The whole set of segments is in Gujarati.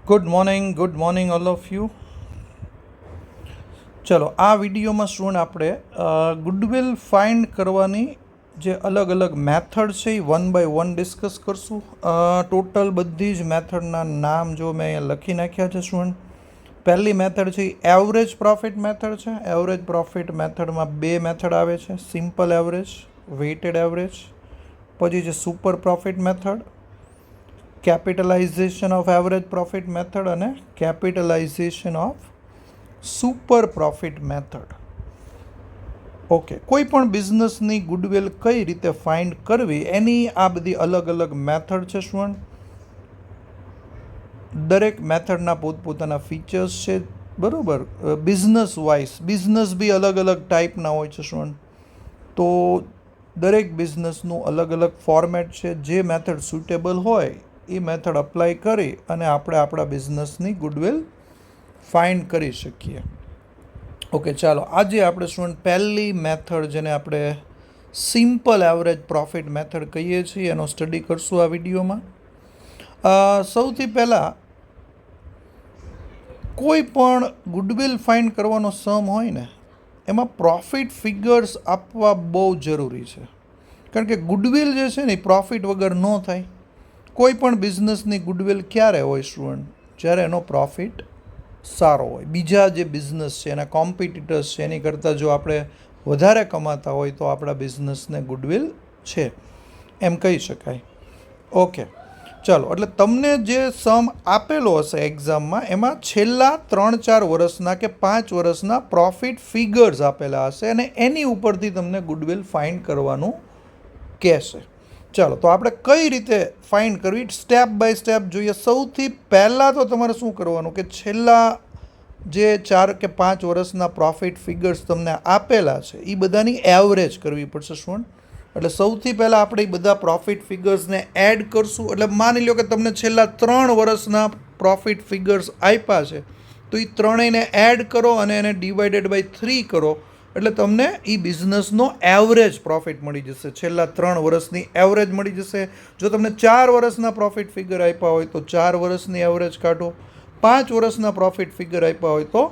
Good morning all of you. ચલો, આ વિડીયોમાં શું આપણે ગુડવિલ ફાઇન્ડ કરવાની જે અલગ અલગ મેથડ છે એ વન બાય વન ડિસ્કસ કરશું. ટોટલ બધી જ મેથડના નામ જો મેં અહીંયા લખી નાખ્યા છે સ્ટુડન્ટ. પહેલી મેથડ છે એ એવરેજ પ્રોફિટ મેથડ છે. એવરેજ પ્રોફિટ મેથડમાં બે મેથડ આવે છે, સિમ્પલ એવરેજ, વેઇટેડ એવરેજ. પછી છે super profit method, capitalisation of average profit method અને capitalisation of super profit method. Okay, કોઈ પણ બિઝનેસની ગુડવિલ કઈ રીતે ફાઇન્ડ કરવી એની આ બધી અલગ અલગ મેથડ છે સ્ટુડન્ટ. દરેક મેથડના પોતપોતાના ફીચર્સ છે, બરાબર. બિઝનેસ વાઇઝ બિઝનેસ બી અલગ અલગ ટાઈપના હોય છે સ્ટુડન્ટ. તો દરેક બિઝનેસનું અલગ અલગ ફોર્મેટ છે. જે મેથડ સુટેબલ હોય એ મેથડ અપ્લાય કરી અને આપણે આપણા બિઝનેસની ગુડવિલ ફાઇન્ડ કરી શકીએ. ઓકે, ચાલો આજે આપણે સ્ટુડન્ટ પહેલી મેથડ જેને આપણે સિમ્પલ એવરેજ પ્રોફિટ મેથડ કહીએ છીએ એનો સ્ટડી કરશું આ વિડીયોમાં. સૌથી પહેલાં કોઈ પણ ગુડવિલ ફાઇન્ડ કરવાનો સમ હોય ને એમાં પ્રોફિટ ફિગર્સ આપવા બહુ જરૂરી છે. કારણ કે ગુડવિલ જે છે ને એ પ્રોફિટ વગર ન થાય. કોઈ પણ બિઝનેસની ગુડવિલ ક્યારે હોય સ્ટુડન્ટ? જ્યારે એનો પ્રોફિટ સારો હોય, બીજા જે બિઝનેસ છે એના કોમ્પિટિટર્સ છે એની કરતાં જો આપણે વધારે કમાતા હોય તો આપણા બિઝનેસને ગુડવિલ છે એમ કહી શકાય. ઓકે, ચાલો, એટલે તમને જે સમ આપેલો હશે એક્ઝામમાં એમાં છેલ્લા 3-4 વર્ષના કે 5 વર્ષના પ્રોફિટ ફિગર્સ આપેલા હશે અને એની ઉપરથી તમને ગુડવિલ ફાઇન્ડ કરવાનું કહેશે. ચાલો, તો આપણે કઈ રીતે ફાઇન્ડ કરવી સ્ટેપ બાય સ્ટેપ જોઈએ. સૌથી પહેલાં તો તમારે શું કરવાનું કે છેલ્લા જે 4 કે 5 વર્ષના પ્રોફિટ ફિગર્સ તમને આપેલા છે એ બધાની એવરેજ કરવી પડશે સ્ટુડન્ટ. એટલે સૌથી પહેલાં આપણે એ બધા પ્રોફિટ ફિગર્સને એડ કરશું. એટલે માની લો કે તમને છેલ્લા 3 વર્ષના પ્રોફિટ ફિગર્સ આપ્યા છે તો એ ત્રણેયને એડ કરો અને એને ડિવાઇડેડ બાય 3 કરો એટલે તમને એ બિઝનેસનો એવરેજ પ્રોફિટ મળી જશે. છેલ્લા 3 વર્ષની એવરેજ મળી જશે. જો તમને 4 વર્ષના પ્રોફિટ ફિગર આપ્યા હોય તો 4 વર્ષની એવરેજ કાઢો. 5 વર્ષના પ્રોફિટ ફિગર આપ્યા હોય તો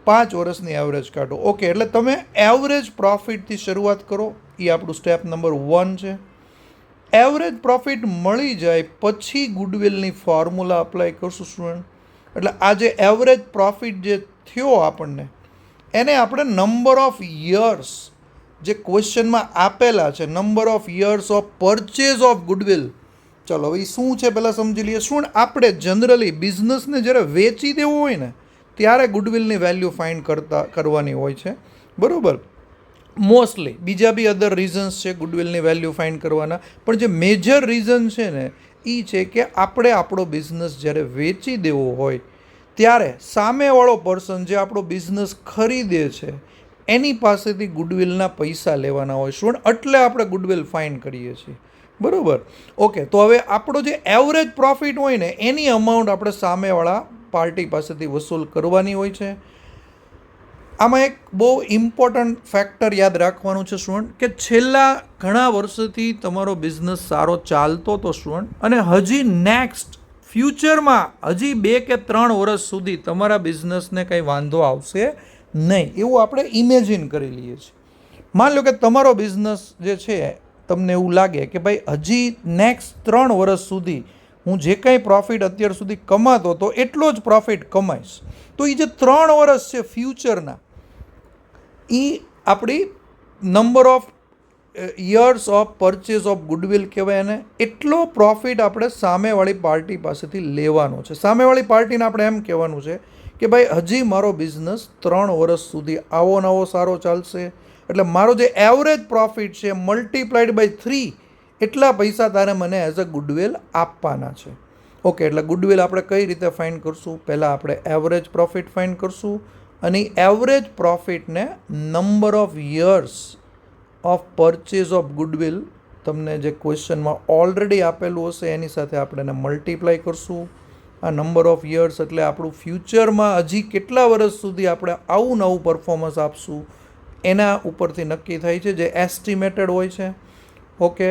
5 વર્ષની એવરેજ કાઢો. ઓકે, એટલે તમે એવરેજ પ્રોફિટથી શરૂઆત કરો. એ આપણું સ્ટેપ નંબર 1 છે. એવરેજ પ્રોફિટ મળી જાય પછી ગુડવિલની ફોર્મ્યુલા અપ્લાય કરશું સ્ટુડન્ટ. એટલે આ જે એવરેજ પ્રોફિટ જે થયો આપણને એને આપણે નંબર ઓફ યર્સ જે ક્વેશ્ચનમાં આપેલા છે, number of years of purchase of goodwill. ચલો, હવે શું છે પહેલાં સમજી લઈએ. શું આપણે જનરલી બિઝનેસને જ્યારે વેચી દેવું હોય ને ત્યારે ગુડવિલની વેલ્યુ ફાઇન્ડ કરવાની હોય છે, બરાબર. મોસ્ટલી બીજા બી અધર રીઝન્સ છે ગુડવિલની વેલ્યુ ફાઇન્ડ કરવાના, પણ જે મેજર રીઝન છે ને એ છે કે આપણે આપણો બિઝનેસ જ્યારે વેચી દેવો હોય ત્યારે સામેવાળો પર્સન જે આપણો બિઝનેસ ખરીદે છે એની પાસેથી ગુડવિલના પૈસા લેવાના હોય શું, એટલે આપણે ગુડવિલ ફાઇન્ડ કરીએ છીએ, બરાબર. ઓકે, તો હવે આપણો જે એવરેજ પ્રોફિટ હોય ને એની અમાઉન્ટ આપણે સામેવાળા પાર્ટી પાસેથી વસૂલ કરવાની હોય છે. આમાં એક બહુ ઇમ્પોર્ટન્ટ ફેક્ટર યાદ રાખવાનું છે સ્ટુડન્ટ કે છેલ્લા ઘણા વર્ષોથી તમારો બિઝનેસ સારો ચાલતો હતો સ્ટુડન્ટ અને હજી નેક્સ્ટ ફ્યુચરમાં હજી 2 કે 3 વર્ષ સુધી તમારા બિઝનેસને કંઈ વાંધો આવશે નહીં એવું આપણે ઇમેજિન કરી લઈએ છીએ. માની લો કે તમારો બિઝનેસ જે છે તમને એવું લાગે કે ભાઈ હજી નેક્સ્ટ 3 વર્ષ સુધી હું જે કંઈ પ્રોફિટ અત્યાર સુધી કમાતો હતો એટલો જ પ્રોફિટ કમાઈશ. તો એ જે 3 વર્ષ છે ફ્યુચરના એ આપણી number of years of purchase of goodwill કહેવાય એને. એટલો પ્રોફિટ આપણે સામેવાળી પાર્ટી પાસેથી લેવાનો છે. સામેવાળી પાર્ટીને આપણે એમ કહેવાનું છે કે ભાઈ હજી મારો બિઝનેસ 3 વર્ષ સુધી આવો નવો સારો ચાલશે એટલે મારો જે એવરેજ પ્રોફિટ છે મલ્ટીપ્લાઈડ બાય 3 એટલા પૈસા તારે મને એઝ અ ગુડવિલ આપવાના છે. ઓકે, એટલે ગુડવિલ આપણે કઈ રીતે ફાઇન્ડ કરશું? પહેલાં આપણે એવરેજ પ્રોફિટ ફાઇન્ડ કરશું અને એવરેજ પ્રોફિટને number of years of purchase of goodwill તમને જે ક્વેશ્ચનમાં ઓલરેડી આપેલું હશે એની સાથે આપણે એને મલ્ટીપ્લાય કરશું. આ નંબર ઓફ યર્સ એટલે આપણું ફ્યુચરમાં હજી કેટલા વર્ષ સુધી આપણે આવું નવું પરફોર્મન્સ આપશું એના ઉપરથી નક્કી થાય છે, જે એસ્ટિમેટેડ હોય છે. ઓકે,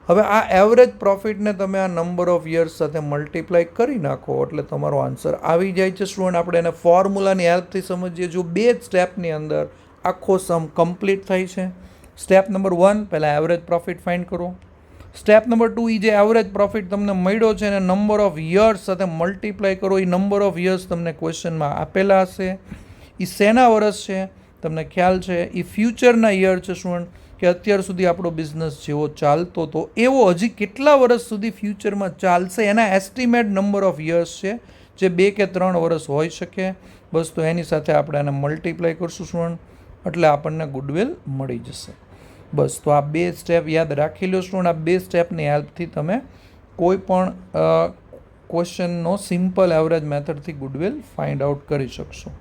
હવે આ એવરેજ પ્રોફિટને તમે આ નંબર ઓફ યર્સ સાથે મલ્ટીપ્લાય કરી નાખો એટલે તમારો આન્સર આવી જાય છે. સ્ટુડન્ટ આપણે એને ફોર્મ્યુલાની હેલ્પથી સમજીએ. જો બે જ સ્ટેપની અંદર આખો સમ કમ્પ્લીટ થાય છે. સ્ટેપ નંબર 1 પહેલાં એવરેજ પ્રોફિટ ફાઇન્ડ કરો. સ્ટેપ નંબર 2 એ જે એવરેજ પ્રોફિટ તમને મળ્યો છે એને નંબર ઓફ યર્સ સાથે મલ્ટીપ્લાય કરો. એ નંબર ઓફ યર્સ તમને ક્વેશ્ચનમાં આપેલા હશે. એ શેના વર્ષ છે તમને ખ્યાલ છે? એ ફ્યુચરના યર છે સ્ટુડન્ટ, કે અત્યાર સુધી આપણો બિઝનેસ જેવો ચાલતો હતો એવો હજી કેટલા વર્ષ સુધી ફ્યુચરમાં ચાલશે એના એસ્ટિમેટ નંબર ઓફ યર્સ છે, જે 2 કે 3 વર્ષ હોઈ શકે. બસ તો એની સાથે આપણે એને મલ્ટીપ્લાય કરશું સ્ટુડન્ટ, એટલે આપણને ગુડવિલ મળી જશે. બસ તો આ 2 સ્ટેપ યાદ રાખી લો સ્ટુડન્ટ. આ 2 સ્ટેપની હેલ્પથી તમે કોઈ પણ ક્વેશ્ચનનો સિમ્પલ એવરેજ મેથડથી ગુડવિલ ફાઇન્ડ આઉટ કરી શકશો.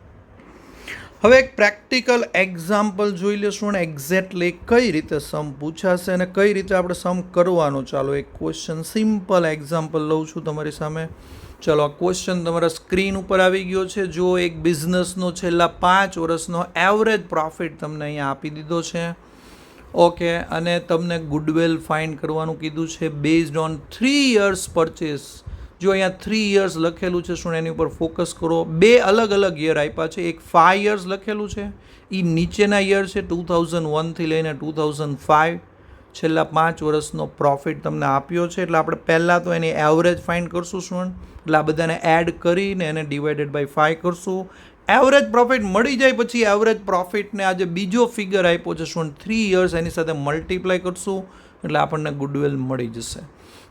હવે એક પ્રેક્ટિકલ એક્ઝામ્પલ જોઈ લેશું ને એક્ઝેક્ટલી કઈ રીતે સમ પૂછાશે અને કઈ રીતે આપણે સમ કરવાનો. ચાલો એક ક્વેશ્ચન સિમ્પલ એક્ઝામ્પલ લઉં છું તમારી સામે. ચાલો આ ક્વેશ્ચન તમારા સ્ક્રીન ઉપર આવી ગયો છે. જો એક બિઝનેસનો છેલ્લા 5 વર્ષનો એવરેજ પ્રોફિટ તમને અહીંયા આપી દીધો છે. ઓકે, અને તમને ગુડવિલ ફાઇન્ડ કરવાનું કીધું છે બેઝડ ઓન 3 years પરચેસ. જો અહીંયા 3 years લખેલું છે શું, એની ઉપર ફોકસ કરો. 2 અલગ અલગ યર આપ્યા છે. એક 5 years લખેલું છે, એ નીચેના યર છે 2001થી લઈને 2005. છેલ્લા 5 વર્ષનો પ્રોફિટ તમને આપ્યો છે. એટલે આપણે પહેલાં તો એની એવરેજ ફાઇન્ડ કરશું સ્ટુડન્ટ. એટલે આ બધાને એડ કરીને એને ડિવાઇડેડ બાય 5 કરશું. એવરેજ પ્રોફિટ મળી જાય પછી એવરેજ પ્રોફિટને આ જે બીજો ફિગર આપ્યો છે સ્ટુડન્ટ 3 years એની સાથે મલ્ટીપ્લાય કરશું એટલે આપણને ગુડવિલ મળી જશે.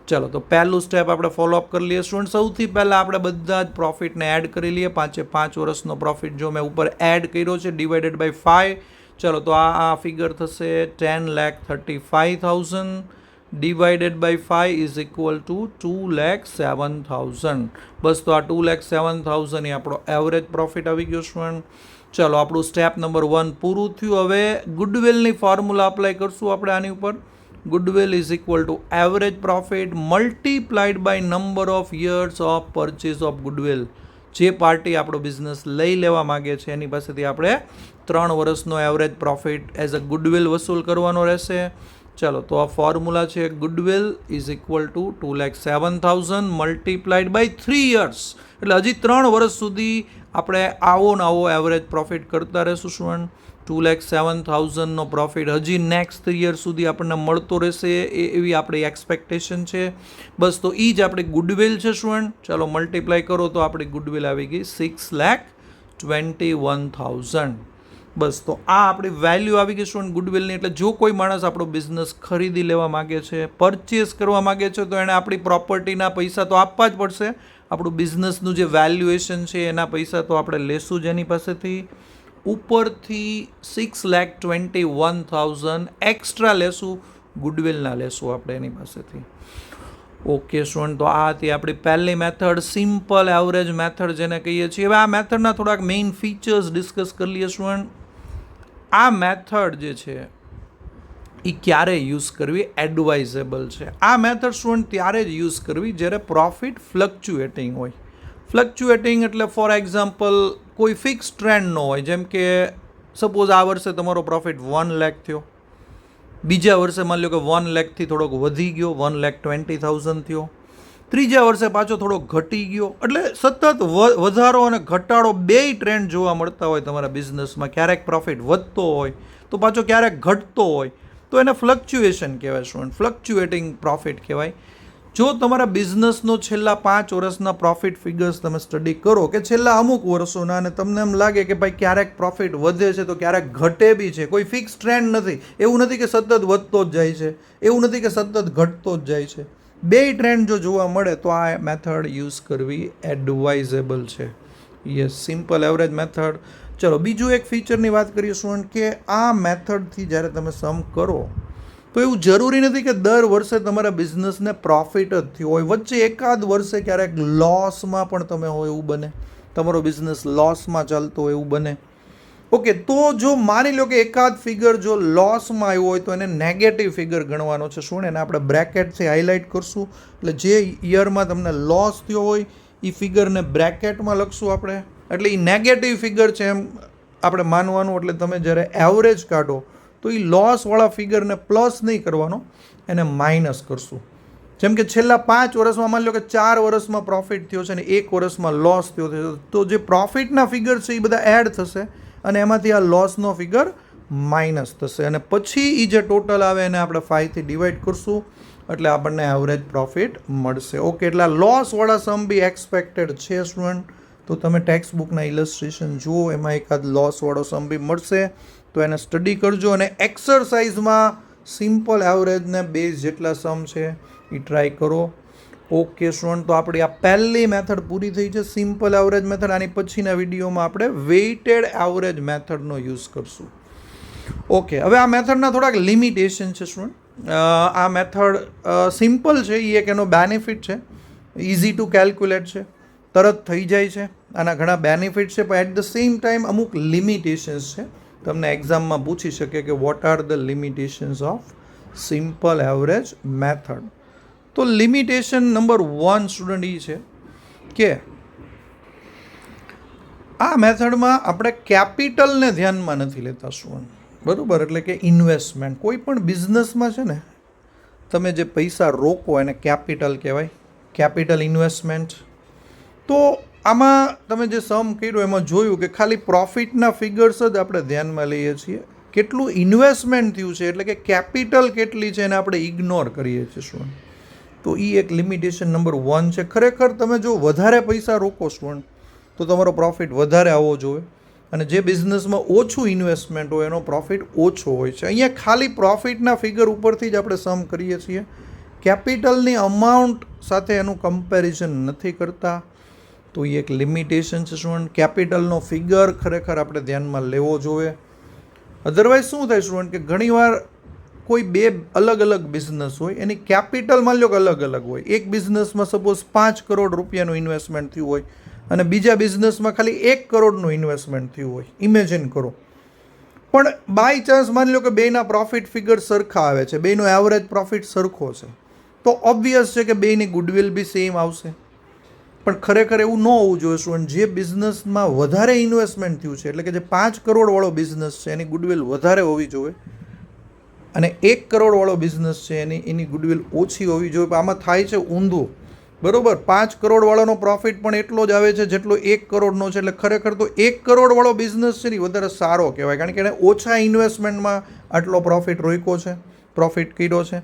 ચાલો તો પહેલું સ્ટેપ આપણે ફોલોઅપ કરી લઈએ સ્ટુડન્ટ. સૌથી પહેલાં આપણે બધા જ પ્રોફિટને એડ કરી લઈએ. 5 વર્ષનો પ્રોફિટ જો મેં ઉપર એડ કર્યો છે ડિવાઇડેડ બાય 5. ચાલો તો આ ફિગર થશે 10,35,000 divided by 5 is equal to 2,07,000. બસ તો આ 2,07,000 એ આપણો એવરેજ પ્રોફિટ આવી ગયો સ્ટુડન્ટ. ચાલો આપણું સ્ટેપ નંબર 1 પૂરું થયું. હવે ગુડવિલની ફોર્મ્યુલા અપ્લાય કરશું આપણે આની ઉપર. Goodwill is equal to average profit multiplied by number of years of purchase of goodwill. જે પાર્ટી આપણો બિઝનેસ લઈ લેવા માગે છે એની પાસેથી આપણે 3 વર્ષનો average profit as a goodwill વસૂલ કરવાનો રહેશે. ચાલો તો આ ફોર્મ્યુલા છે goodwill is equal to 2,07,000 multiplied by 3 years. એટલે હજી 3 વર્ષ સુધી આપણે આવો ને આવો એવરેજ પ્રોફિટ કરતા રહીશું સ્ટુડન્ટ. 2,07,000નો પ્રોફિટ હજી નેક્સ્ટ 3 years સુધી આપણને મળતો રહેશે એવી આપણી એક્સપેક્ટેશન છે. બસ તો એ જ આપણી ગુડવિલ છે સ્ટુડન્ટ. ચાલો મલ્ટીપ્લાય કરો તો આપણી ગુડવિલ આવી ગઈ 6,21,000. બસ તો આ આપણી વેલ્યુ આવી ગઈ સ્ટુડન્ટ ગુડવિલની. એટલે જો કોઈ માણસ આપણો બિઝનેસ ખરીદી લેવા માગે છે, પરચેસ કરવા માગે છે, તો એને આપણી પ્રોપર્ટીના પૈસા તો આપવા જ પડશે. આપણું બિઝનેસનું જે વેલ્યુએશન છે એના પૈસા તો આપણે લેશું જ એની પાસેથી. ઉપરથી 6,21,000 એક્સ્ટ્રા લેશું, ગુડવિલના લેશું આપણે એની પાસેથી. ઓકે સ્ટુડન્ટ, તો આ હતી આપણી પહેલી મેથડ, સિમ્પલ એવરેજ મેથડ જેને કહીએ છીએ. હવે આ મેથડના થોડાક મેઇન ફીચર્સ ડિસ્કસ કરી લઈએ સ્ટુડન્ટ. આ મેથડ જે છે એ ક્યારે યુઝ કરવી એડવાઇઝેબલ છે. આ મેથડ સ્ટુડન્ટ ત્યારે જ યુઝ કરવી જ્યારે પ્રોફિટ ફ્લક્ચ્યુએટિંગ હોય. ફ્લક્ચ્યુએટિંગ એટલે ફોર એક્ઝામ્પલ કોઈ ફિક્સ ટ્રેન્ડ ન હોય. જેમ કે સપોઝ આ વર્ષે તમારો પ્રોફિટ 1 લાખ થયો, બીજા વર્ષે માની લો કે 1 લાખથી થોડોક વધી ગયો, 1,20,000 થયો, ત્રીજા વર્ષે પાછો થોડોક ઘટી ગયો. એટલે સતત વધારો અને ઘટાડો બેય ટ્રેન્ડ જોવા મળતા હોય તમારા બિઝનેસમાં. ક્યારેક પ્રોફિટ વધતો હોય તો પાછો ક્યારેક ઘટતો હોય, તો એને ફ્લક્ચ્યુએશન કહેવાય સ્ટુડન્ટ. ફ્લક્ચ્યુએટિંગ પ્રોફિટ કહેવાય. જો તમારા બિઝનેસનો છેલ્લા 5 વર્ષના પ્રોફિટ ફિગર્સ તમે સ્ટડી કરો કે છેલ્લા અમુક વર્ષોના, અને તમને એમ લાગે કે ભાઈ ક્યારેક પ્રોફિટ વધે છે તો ક્યારેક ઘટે બી છે, કોઈ ફિક્સ ટ્રેન્ડ નથી. એવું નથી કે સતત વધતો જ જાય છે, એવું નથી કે સતત ઘટતો જ જાય છે. બેય ટ્રેન્ડ જો જોવા મળે તો આ મેથડ યુઝ કરવી એડવાઇઝેબલ છે. Yes, simple average method. ચલો બીજું એક ફીચરની વાત કરીએ સ્ટુડન્ટ, કે આ મેથડથી જ્યારે તમે સમ કરો તો એવું જરૂરી નથી કે દર વર્ષે તમારા બિઝનેસને પ્રોફિટ જ થયો હોય. વચ્ચે એકાદ વર્ષે ક્યારેક લોસમાં પણ તમે હોય એવું બને, તમારો બિઝનેસ લોસમાં ચાલતો હોય એવું બને. ઓકે, તો જો માની લો કે એકાદ ફિગર જો લોસમાં આવ્યો હોય તો એને નેગેટિવ ફિગર ગણવાનો છે. શું એને આપણે બ્રેકેટથી હાઇલાઇટ કરશું. એટલે જે યરમાં તમને લોસ થયો હોય એ ફિગરને બ્રેકેટમાં લખશું આપણે. એટલે એ નેગેટિવ ફિગર છે એમ આપણે માનવાનું. એટલે તમે જ્યારે એવરેજ કાઢો તો એ લોસવાળા ફિગરને પ્લસ નહીં કરવાનો, એને માઇનસ કરશું. જેમ કે છેલ્લા 5 વર્ષમાં માની લો કે 4 વર્ષમાં પ્રોફિટ થયો છે અને 1 વર્ષમાં લોસ થયો છે, તો જે પ્રોફિટના ફિગર છે એ બધા એડ થશે અને એમાંથી આ લોસનો ફિગર માઇનસ થશે અને પછી એ જે ટોટલ આવે એને આપણે 5થી ડિવાઈડ કરશું એટલે આપણને એવરેજ પ્રોફિટ મળશે. ઓકે, એટલે આ લોસવાળા સમ બી એક્સપેક્ટેડ છે સ્ટુડન્ટ. તો તમે ટેક્સ્ટ બુકના ઇલસ્ટ્રેશન જુઓ, એમાં એકાદ લોસવાળો સમ બી મળશે તો એને સ્ટડી કરજો અને એક્સરસાઇઝમાં સિમ્પલ એવરેજને બેઝ જેટલા સમ છે એ ટ્રાય કરો. ઓકે સ્ટુડન્ટ, તો આપણી આ પહેલી મેથડ પૂરી થઈ છે, સિમ્પલ એવરેજ મેથડ. આની પછીના વિડીયોમાં આપણે વેઇટેડ એવરેજ મેથડનો યુઝ કરશું. ઓકે, હવે આ મેથડના થોડાક લિમિટેશન છે સ્ટુડન્ટ. આ મેથડ સિમ્પલ છે, એ એક એનો બેનિફિટ છે, ઇઝી ટુ કેલ્ક્યુલેટ છે, તરત થઈ જાય છે, આના ઘણા બેનિફિટ છે, પણ એટ ધ સેમ ટાઈમ અમુક લિમિટેશન્સ છે. તમને એક્ઝામમાં પૂછી શકે કે what are the limitations of simple average method. તો લિમિટેશન નંબર 1 સ્ટુડન્ટ એ છે કે આ મેથડમાં આપણે કેપિટલને ધ્યાનમાં નથી લેતા સ્ટુડન્ટ, બરાબર? એટલે કે ઇન્વેસ્ટમેન્ટ, કોઈ પણ બિઝનેસમાં છે ને તમે જે પૈસા રોકો એને કેપિટલ કહેવાય, કેપિટલ ઇન્વેસ્ટમેન્ટ. તો આમાં તમે જે સમ કર્યો એમાં જોયું કે ખાલી પ્રોફિટના ફિગર્સ જ આપણે ધ્યાનમાં લઈએ છીએ, કેટલું ઇન્વેસ્ટમેન્ટ થયું છે એટલે કે કેપિટલ કેટલી છે એને આપણે ઇગ્નોર કરીએ છીએ સ્ટુડન્ટ. તો એ એક લિમિટેશન નંબર 1 છે. ખરેખર તમે જો વધારે પૈસા રોકો સ્ટુડન્ટ તો તમારો પ્રોફિટ વધારે આવવો જોઈએ અને જે બિઝનેસમાં ઓછું ઇન્વેસ્ટમેન્ટ હોય એનો પ્રોફિટ ઓછો હોય છે. અહીંયા ખાલી પ્રોફિટના ફિગર ઉપરથી જ આપણે સમ કરીએ છીએ, કેપિટલની અમાઉન્ટ સાથે એનું કમ્પેરિઝન નથી કરતા. તો એ એક લિમિટેશન છે સ્ટુડન્ટ. કેપિટલનો ફિગર ખરેખર આપણે ધ્યાનમાં લેવો જોઈએ. અધરવાઇઝ શું થાય સ્ટુડન્ટ કે ઘણીવાર કોઈ બે અલગ અલગ બિઝનેસ હોય, એની કેપિટલ માની લો કે અલગ અલગ હોય. એક બિઝનેસમાં સપોઝ 5 કરોડ રૂપિયાનું ઇન્વેસ્ટમેન્ટ થયું હોય અને બીજા બિઝનેસમાં ખાલી 1 કરોડનું ઇન્વેસ્ટમેન્ટ થયું હોય. ઇમેજિન કરો. પણ બાય ચાન્સ માની લો કે બેના પ્રોફિટ ફિગર સરખા આવે છે, બેનો એવરેજ પ્રોફિટ સરખો છે, તો ઓબ્વિયસ છે કે બેની ગુડવિલ બી સેમ આવશે. પણ ખરેખર એવું ન હોવું જોઈએ સ્ટુડન્ટ. જે બિઝનેસમાં વધારે ઇન્વેસ્ટમેન્ટ થયું છે એટલે કે જે 5 કરોડવાળો બિઝનેસ છે એની ગુડવિલ વધારે હોવી જોઈએ અને 1 કરોડવાળો બિઝનેસ છે એની ગુડવિલ ઓછી હોવી જોઈએ. આમાં થાય છે ઊંધું, બરાબર? 5 કરોડવાળાનો પ્રોફિટ પણ એટલો જ આવે છે જેટલો 1 કરોડનો છે. એટલે ખરેખર તો 1 કરોડવાળો બિઝનેસ છે ને વધારે સારો કહેવાય, કારણ કે એને ઓછા ઇન્વેસ્ટમેન્ટમાં આટલો પ્રોફિટ રોક્યો છે, પ્રોફિટ કર્યો છે.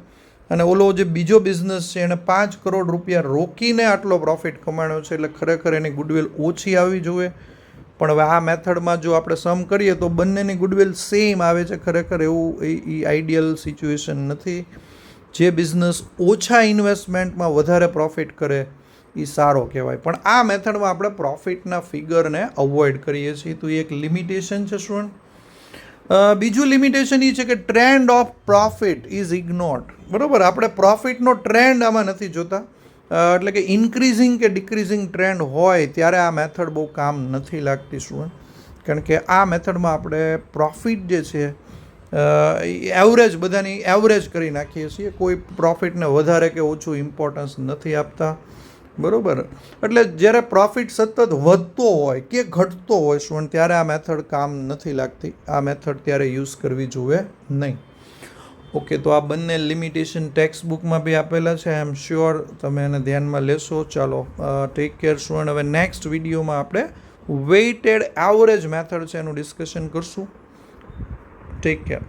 અને ઓલો જે બીજો બિઝનેસ છે એને 5 કરોડ રૂપિયા રોકીને આટલો પ્રોફિટ કમાણ્યો છે, એટલે ખરેખર એની ગુડવિલ ઓછી આવવી જોઈએ. પણ હવે આ મેથડમાં જો આપણે સમ કરીએ તો બંનેની ગુડવિલ સેમ આવે છે. ખરેખર એવું એ આઈડિયલ સિચ્યુએશન નથી. જે બિઝનેસ ઓછા ઇન્વેસ્ટમેન્ટમાં વધારે પ્રોફિટ કરે એ સારો કહેવાય. પણ આ મેથડમાં આપણે પ્રોફિટના ફિગરને અવોઇડ કરીએ છીએ, તો એ એક લિમિટેશન છે સ્ટુડન્ટ. બીજું લિમિટેશન એ છે કે ટ્રેન્ડ ઓફ પ્રોફિટ ઇઝ ઇગ્નોર્ડ, બરાબર? આપણે પ્રોફિટનો ટ્રેન્ડ આમાં નથી જોતા. એટલે કે ઇન્ક્રીઝિંગ કે ડિક્રીઝિંગ ટ્રેન્ડ હોય ત્યારે આ મેથડ બહુ કામ નથી લાગતી સ્ટુડન્ટ, કારણ કે આ મેથડમાં આપણે પ્રોફિટ જે છે એવરેજ, બધાની એવરેજ કરી નાખીએ છીએ. કોઈ પ્રોફિટને વધારે કે ઓછું ઇમ્પોર્ટન્સ નથી આપતા, બરાબર? એટલે જ્યારે પ્રોફિટ સતત વધતો હોય કે ઘટતો હોય સ્ટુડન્ટ ત્યારે આ મેથડ કામ નથી લાગતી. આ મેથડ ત્યારે યુઝ કરવી જોઈએ નહીં. ઓકે, તો આ બંને લિમિટેશન ટેક્સ્ટ બુકમાં બી આપેલા છે. આઈ એમ શ્યોર તમે એને ધ્યાનમાં લેશો. ચાલો, ટેક કેર સ્ટુડન્ટ. હવે નેક્સ્ટ વિડીયોમાં આપણે વેઇટેડ એવરેજ મેથડ છે એનું ડિસ્કશન કરશું. Take care.